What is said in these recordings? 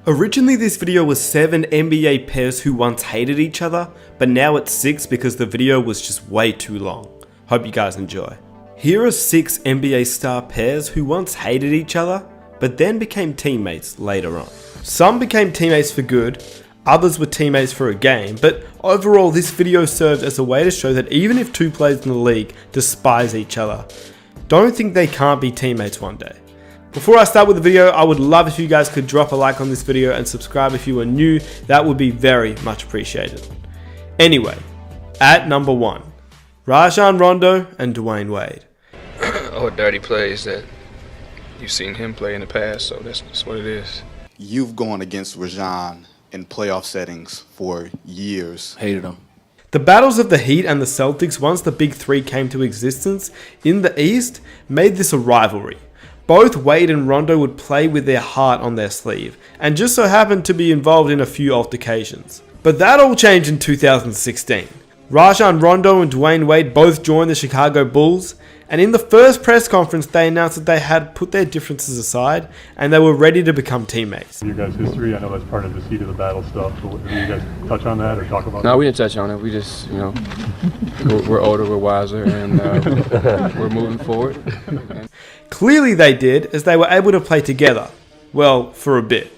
Originally this video was 7 NBA pairs who once hated each other, but now it's 6 because the video was just way too long. Hope you guys enjoy. Here are 6 NBA star pairs who once hated each other, but then became teammates later on. Some became teammates for good, others were teammates for a game, but overall this video served as a way to show that even if two players in the league despise each other, don't think they can't be teammates one day. Before I start with the video, I would love if you guys could drop a like on this video and subscribe if you are new. That would be very much appreciated. Anyway, at number 1, Rajon Rondo and Dwayne Wade. Oh, dirty plays that you've seen him play in the past, so that's what it is. You've gone against Rajon in playoff settings for years. Hated him. The battles of the Heat and the Celtics once the Big Three came to existence in the East made this a rivalry. Both Wade and Rondo would play with their heart on their sleeve, and just so happened to be involved in a few altercations. But that all changed in 2016. Rajon Rondo and Dwayne Wade both joined the Chicago Bulls, and in the first press conference they announced that they had put their differences aside and they were ready to become teammates. Your guys' history, I know that's part of the seat of the battle stuff, but do you guys touch on that or talk about No, that? we didn't touch on it. We just, we're older, we're wiser, and we're moving forward. Clearly they did, as they were able to play together, well, for a bit,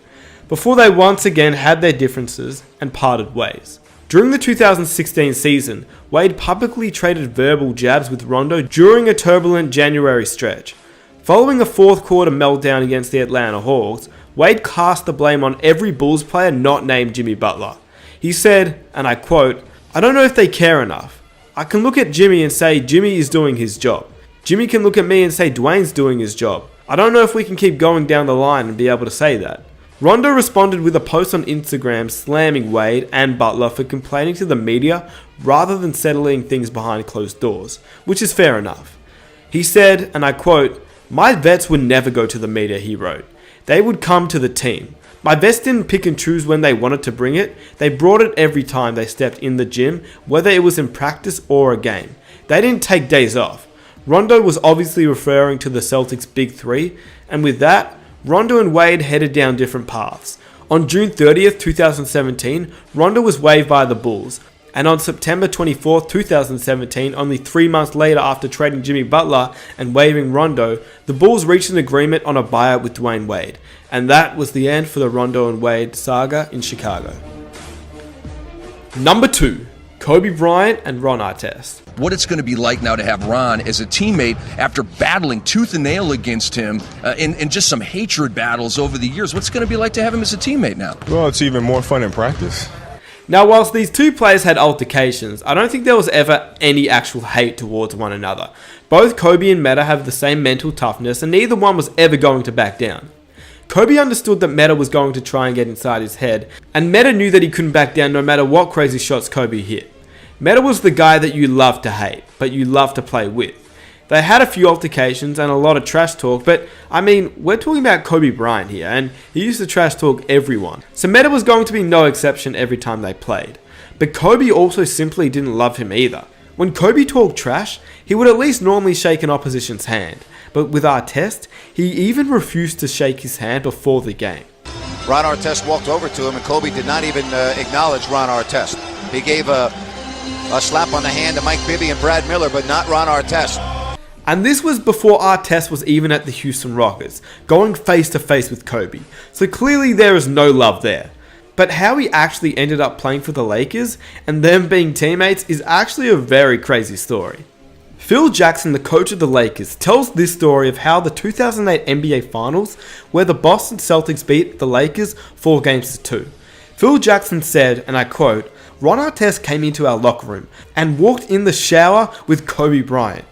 before they once again had their differences and parted ways. During the 2016 season, Wade publicly traded verbal jabs with Rondo during a turbulent January stretch. Following a fourth quarter meltdown against the Atlanta Hawks, Wade cast the blame on every Bulls player not named Jimmy Butler. He said, and I quote, "I don't know if they care enough. I can look at Jimmy and say Jimmy is doing his job. Jimmy can look at me and say Dwayne's doing his job. I don't know if we can keep going down the line and be able to say that." Rondo responded with a post on Instagram slamming Wade and Butler for complaining to the media rather than settling things behind closed doors, which is fair enough. He said, and I quote, "My vets would never go to the media," he wrote. "They would come to the team. My vets didn't pick and choose when they wanted to bring it. They brought it every time they stepped in the gym, whether it was in practice or a game. They didn't take days off." Rondo was obviously referring to the Celtics' Big Three, and with that, Rondo and Wade headed down different paths. On June 30th, 2017, Rondo was waived by the Bulls, and on September 24th, 2017, only 3 months later after trading Jimmy Butler and waiving Rondo, the Bulls reached an agreement on a buyout with Dwayne Wade, and that was the end for the Rondo and Wade saga in Chicago. Number 2, Kobe Bryant and Ron Artest. What it's going to be like now to have Ron as a teammate after battling tooth and nail against him in just some hatred battles over the years. What's it going to be like to have him as a teammate now? Well, it's even more fun in practice. Now, whilst these two players had altercations, I don't think there was ever any actual hate towards one another. Both Kobe and Metta have the same mental toughness, and neither one was ever going to back down. Kobe understood that Metta was going to try and get inside his head, and Metta knew that he couldn't back down no matter what crazy shots Kobe hit. Metta was the guy that you love to hate, but you love to play with. They had a few altercations and a lot of trash talk, but I mean, we're talking about Kobe Bryant here, and he used to trash talk everyone. So Metta was going to be no exception every time they played. But Kobe also simply didn't love him either. When Kobe talked trash, he would at least normally shake an opposition's hand. But with Artest, he even refused to shake his hand before the game. Ron Artest walked over to him, and Kobe did not even acknowledge Ron Artest. He gave a slap on the hand to Mike Bibby and Brad Miller, but not Ron Artest. And this was before Artest was even at the Houston Rockets, going face to face with Kobe. So clearly there is no love there. But how he actually ended up playing for the Lakers and them being teammates is actually a very crazy story. Phil Jackson, the coach of the Lakers, tells this story of how the 2008 NBA Finals, where the Boston Celtics beat the Lakers 4-2. Phil Jackson said, and I quote, "Ron Artest came into our locker room and walked in the shower with Kobe Bryant.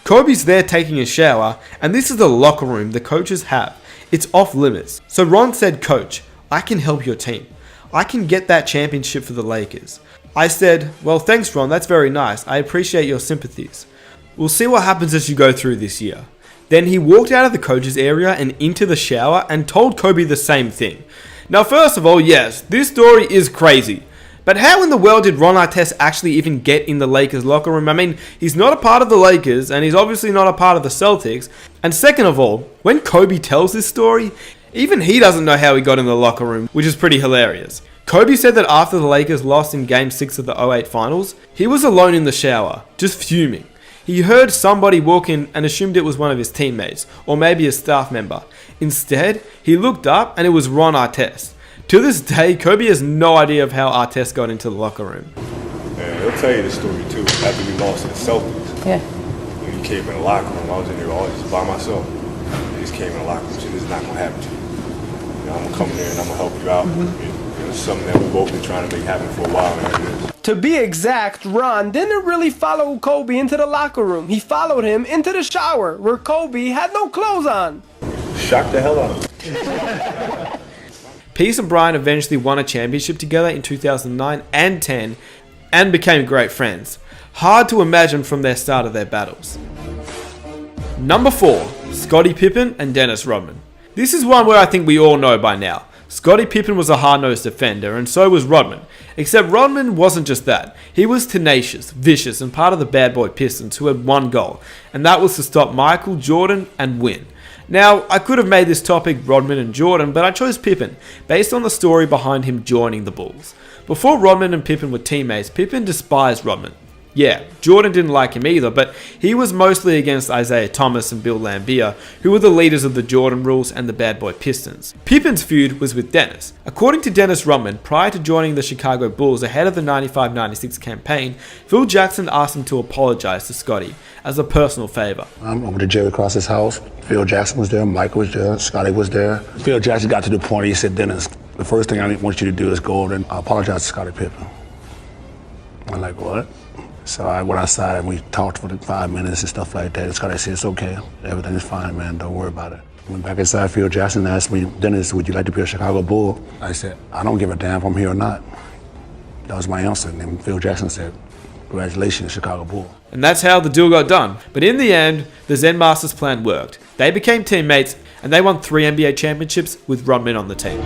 Kobe's there taking a shower, and this is the locker room the coaches have. It's off limits. So Ron said, 'Coach, I can help your team. I can get that championship for the Lakers.' I said, 'Well, thanks Ron, that's very nice. I appreciate your sympathies. We'll see what happens as you go through this year.' Then he walked out of the coaches area and into the shower and told Kobe the same thing. Now first of all, yes, this story is crazy. But how in the world did Ron Artest actually even get in the Lakers locker room? I mean, he's not a part of the Lakers, and he's obviously not a part of the Celtics. And second of all, when Kobe tells this story, Even he doesn't know how he got in the locker room, which is pretty hilarious. Kobe said that after the Lakers lost in Game 6 of the 2008 Finals, he was alone in the shower, just fuming. He heard somebody walk in and assumed it was one of his teammates, or maybe a staff member. Instead, he looked up and it was Ron Artest. To this day, Kobe has no idea of how Artest got into the locker room. And he'll tell you the story too. After we lost to the Celtics, when he came in the locker room, I was in there all just by myself. He just came in the locker room and said, "This is not gonna happen to you. I'm gonna come in there and I'm gonna help you out." It's something that we've both been trying to make happen for a while now. To be exact, Ron didn't really follow Kobe into the locker room. He followed him into the shower, where Kobe had no clothes on. Shocked the hell out of him. Peace and Bryant eventually won a championship together in 2009 and 10 and became great friends. Hard to imagine from their start of their battles. Number 4, Scottie Pippen and Dennis Rodman. This is one where I think we all know by now. Scottie Pippen was a hard-nosed defender, and so was Rodman. Except Rodman wasn't just that. He was tenacious, vicious, and part of the bad boy Pistons who had one goal, and that was to stop Michael Jordan and win. Now, I could have made this topic Rodman and Jordan, but I chose Pippen, based on the story behind him joining the Bulls. Before Rodman and Pippen were teammates, Pippen despised Rodman. Yeah, Jordan didn't like him either, but he was mostly against Isaiah Thomas and Bill Laimbeer, who were the leaders of the Jordan Rules and the Bad Boy Pistons. Pippen's feud was with Dennis. According to Dennis Rodman, prior to joining the Chicago Bulls ahead of the 95-96 campaign, Phil Jackson asked him to apologize to Scottie as a personal favor. I'm over to Jerry Cross's house. Phil Jackson was there, Michael was there, Scottie was there. Phil Jackson got to the point, he said, "Dennis, the first thing I want you to do is go over and apologize to Scottie Pippen." I'm like, "What?" So I went outside and we talked for 5 minutes and stuff like that. And Scottie said, "It's okay. Everything is fine, man. Don't worry about it." Went back inside. Phil Jackson asked me, "Dennis, would you like to be a Chicago Bull?" I said, "I don't give a damn if I'm here or not." That was my answer. And then Phil Jackson said, "Congratulations, Chicago Bull." And that's how the deal got done. But in the end, the Zen Masters plan worked. They became teammates and they won 3 NBA championships with Rodman on the team.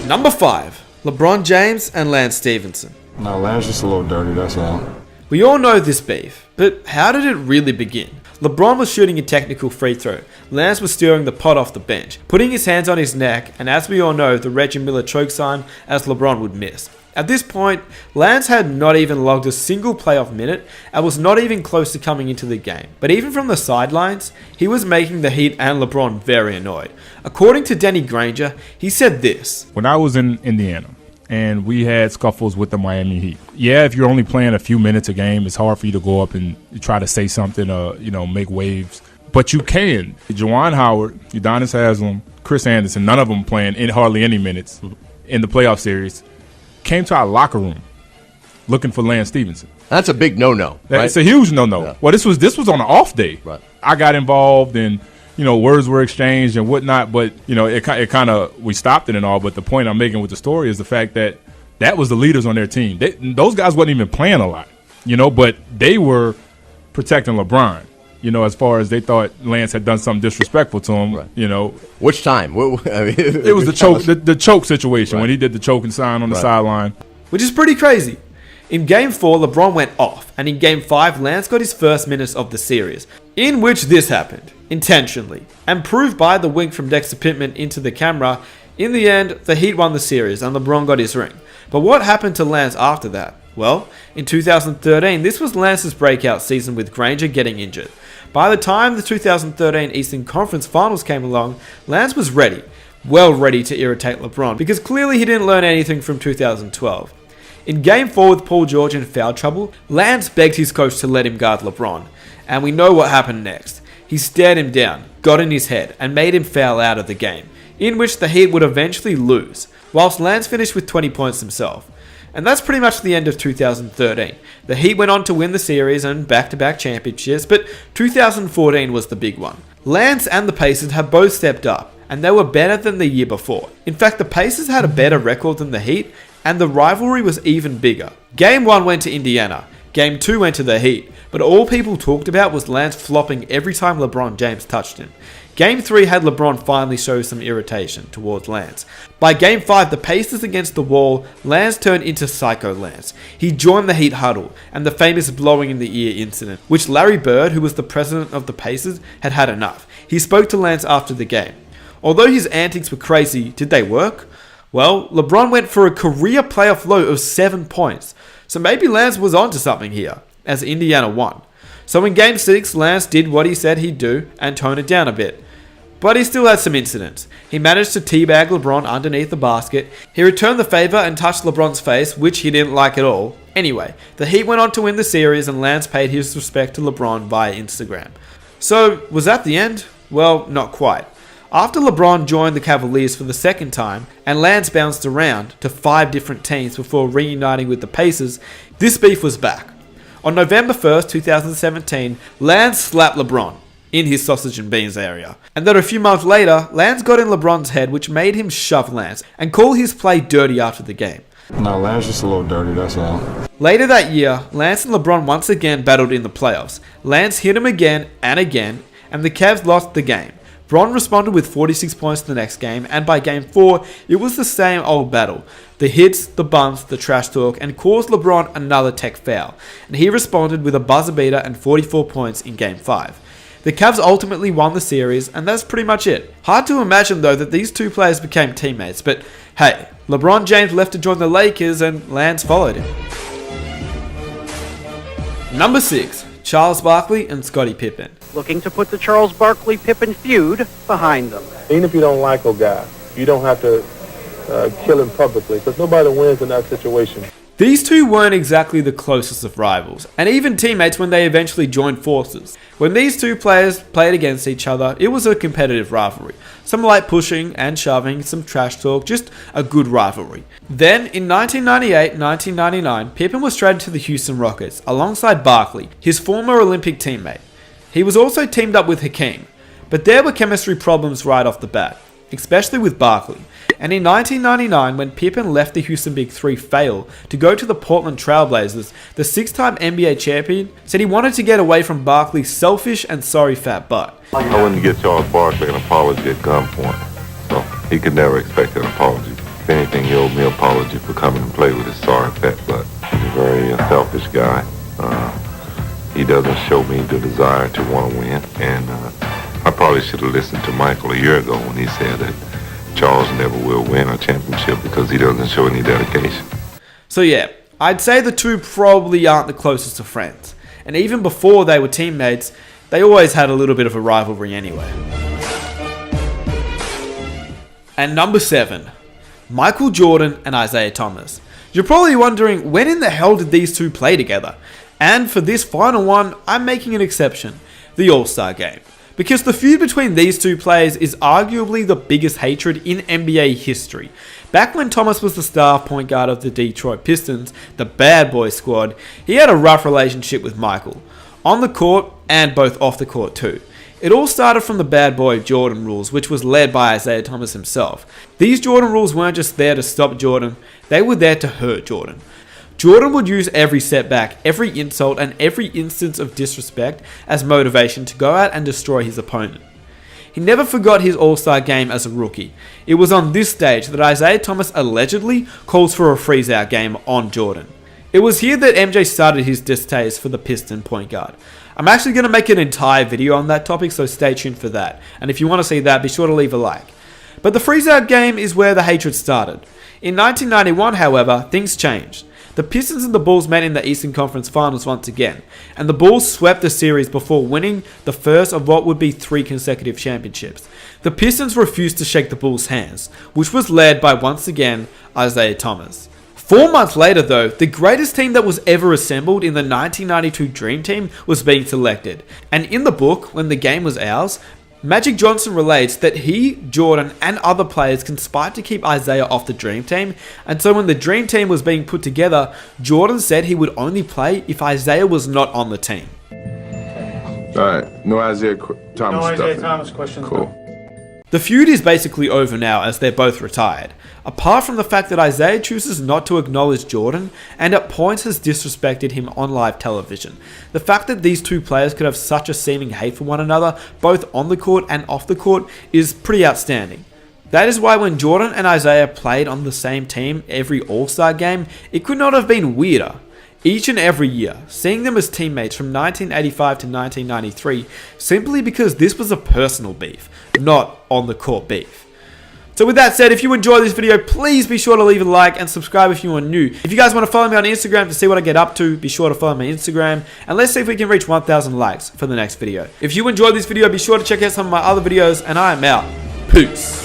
Number 5, LeBron James and Lance Stevenson. No, Lance just a little dirty, that's all. We all know this beef, but how did it really begin? LeBron was shooting a technical free throw. Lance was stirring the pot off the bench, putting his hands on his neck, and as we all know, the Reggie Miller choke sign as LeBron would miss. At this point, Lance had not even logged a single playoff minute and was not even close to coming into the game. But even from the sidelines, he was making the Heat and LeBron very annoyed. According to Danny Granger, he said this: "When I was in Indiana, and we had scuffles with the Miami Heat. Yeah, if you're only playing a few minutes a game, it's hard for you to go up and try to say something or, make waves. But you can. Juwan Howard, Udonis Haslem, Chris Anderson, none of them playing in hardly any minutes in the playoff series, came to our locker room looking for Lance Stevenson. That's a big no-no, right? It's a huge no-no. Yeah. Well, this was on an off day. Right. I got involved and words were exchanged and whatnot, but, it kind of, we stopped it and all. But the point I'm making with the story is the fact that was the leaders on their team. Those guys wasn't even playing a lot, but they were protecting LeBron, as far as they thought Lance had done something disrespectful to him, right. Which time? It was the choke situation, right, when he did the choking sign on the sideline. Which is pretty crazy. In Game 4, LeBron went off, and in Game 5, Lance got his first minutes of the series, in which this happened, intentionally, and proved by the wink from Dexter Pittman into the camera. In the end, the Heat won the series, and LeBron got his ring. But what happened to Lance after that? Well, in 2013, this was Lance's breakout season with Granger getting injured. By the time the 2013 Eastern Conference Finals came along, Lance was ready, well ready to irritate LeBron, because clearly he didn't learn anything from 2012. In Game 4 with Paul George in foul trouble, Lance begged his coach to let him guard LeBron, and we know what happened next. He stared him down, got in his head, and made him foul out of the game, in which the Heat would eventually lose, whilst Lance finished with 20 points himself. And that's pretty much the end of 2013. The Heat went on to win the series and back-to-back championships, but 2014 was the big one. Lance and the Pacers have both stepped up, and they were better than the year before. In fact, the Pacers had a better record than the Heat, and the rivalry was even bigger. Game 1 went to Indiana, Game 2 went to the Heat, but all people talked about was Lance flopping every time LeBron James touched him. Game 3 had LeBron finally show some irritation towards Lance. By Game 5, the Pacers against the wall, Lance turned into Psycho Lance. He joined the Heat huddle, and the famous blowing in the ear incident, which Larry Bird, who was the president of the Pacers, had had enough. He spoke to Lance after the game. Although his antics were crazy, did they work? Well, LeBron went for a career playoff low of 7 points, so maybe Lance was onto something here, as Indiana won. So in Game 6, Lance did what he said he'd do and tone it down a bit. But he still had some incidents. He managed to teabag LeBron underneath the basket, he returned the favor and touched LeBron's face, which he didn't like at all. Anyway, the Heat went on to win the series and Lance paid his respect to LeBron via Instagram. So, was that the end? Well, not quite. After LeBron joined the Cavaliers for the second time, and Lance bounced around to 5 different teams before reuniting with the Pacers, this beef was back. On November 1st, 2017, Lance slapped LeBron in his sausage and beans area. And then a few months later, Lance got in LeBron's head, which made him shove Lance and call his play dirty after the game. No, Lance just a little dirty, that's all. Later that year, Lance and LeBron once again battled in the playoffs. Lance hit him again, and the Cavs lost the game. Bron responded with 46 points the next game, and by Game 4, it was the same old battle. The hits, the bumps, the trash talk, and caused LeBron another tech foul, and he responded with a buzzer beater and 44 points in Game 5. The Cavs ultimately won the series, and that's pretty much it. Hard to imagine though that these two players became teammates, but hey, LeBron James left to join the Lakers and Lance followed him. Number 6, Charles Barkley and Scottie Pippen. Looking to put the Charles Barkley-Pippen feud behind them. Even if you don't like a guy, you don't have to kill him publicly, because nobody wins in that situation. These two weren't exactly the closest of rivals, and even teammates when they eventually joined forces. When these two players played against each other, it was a competitive rivalry. Some light pushing and shoving, some trash talk, just a good rivalry. Then, in 1998-1999, Pippen was traded to the Houston Rockets, alongside Barkley, his former Olympic teammate. He was also teamed up with Hakeem, but there were chemistry problems right off the bat, especially with Barkley. And in 1999, when Pippen left the Houston Big Three fail to go to the Portland Trail Blazers, the 6-time NBA champion said he wanted to get away from Barkley's selfish and sorry fat butt. I wouldn't get Charles Barkley an apology at gunpoint, so he could never expect an apology. If anything, he owed me an apology for coming and play with his sorry fat butt. He's a very selfish guy. He doesn't show me the desire to want to win, and I probably should have listened to Michael a year ago when he said that Charles never will win a championship because he doesn't show any dedication. So yeah, I'd say the two probably aren't the closest of friends. And even before they were teammates, they always had a little bit of a rivalry anyway. And number 7, Michael Jordan and Isaiah Thomas. You're probably wondering, when in the hell did these two play together? And for this final one, I'm making an exception, the All-Star Game. Because the feud between these two players is arguably the biggest hatred in NBA history. Back when Thomas was the star point guard of the Detroit Pistons, the bad boy squad, he had a rough relationship with Michael. On the court, and both off the court too. It all started from the bad boy Jordan rules, which was led by Isaiah Thomas himself. These Jordan rules weren't just there to stop Jordan, they were there to hurt Jordan. Jordan would use every setback, every insult, and every instance of disrespect as motivation to go out and destroy his opponent. He never forgot his All-Star game as a rookie. It was on this stage that Isaiah Thomas allegedly calls for a freeze-out game on Jordan. It was here that MJ started his distaste for the Piston point guard. I'm actually going to make an entire video on that topic, so stay tuned for that. And if you want to see that, be sure to leave a like. But the freeze-out game is where the hatred started. In 1991, however, things changed. The Pistons and the Bulls met in the Eastern Conference Finals once again, and the Bulls swept the series before winning the first of what would be 3 consecutive championships. The Pistons refused to shake the Bulls' hands, which was led by, once again, Isaiah Thomas. 4 months later though, the greatest team that was ever assembled in the 1992 Dream Team was being selected, and in the book, When the Game Was Ours, Magic Johnson relates that he, Jordan, and other players conspired to keep Isaiah off the Dream Team, and so when the Dream Team was being put together, Jordan said he would only play if Isaiah was not on the team. Alright, no Isaiah Thomas No Isaiah stuff. Thomas questions. Cool. The feud is basically over now as they're both retired, apart from the fact that Isaiah chooses not to acknowledge Jordan and at points has disrespected him on live television. The fact that these two players could have such a seeming hate for one another, both on the court and off the court, is pretty outstanding. That is why when Jordan and Isaiah played on the same team every All-Star game, it could not have been weirder. each and every year, seeing them as teammates from 1985 to 1993 simply because this was a personal beef, not on the court beef. So with that said, if you enjoyed this video, please be sure to leave a like and subscribe if you are new. If you guys want to follow me on Instagram to see what I get up to, be sure to follow my Instagram. And let's see if we can reach 1,000 likes for the next video. If you enjoyed this video, be sure to check out some of my other videos, and I am out. Peace.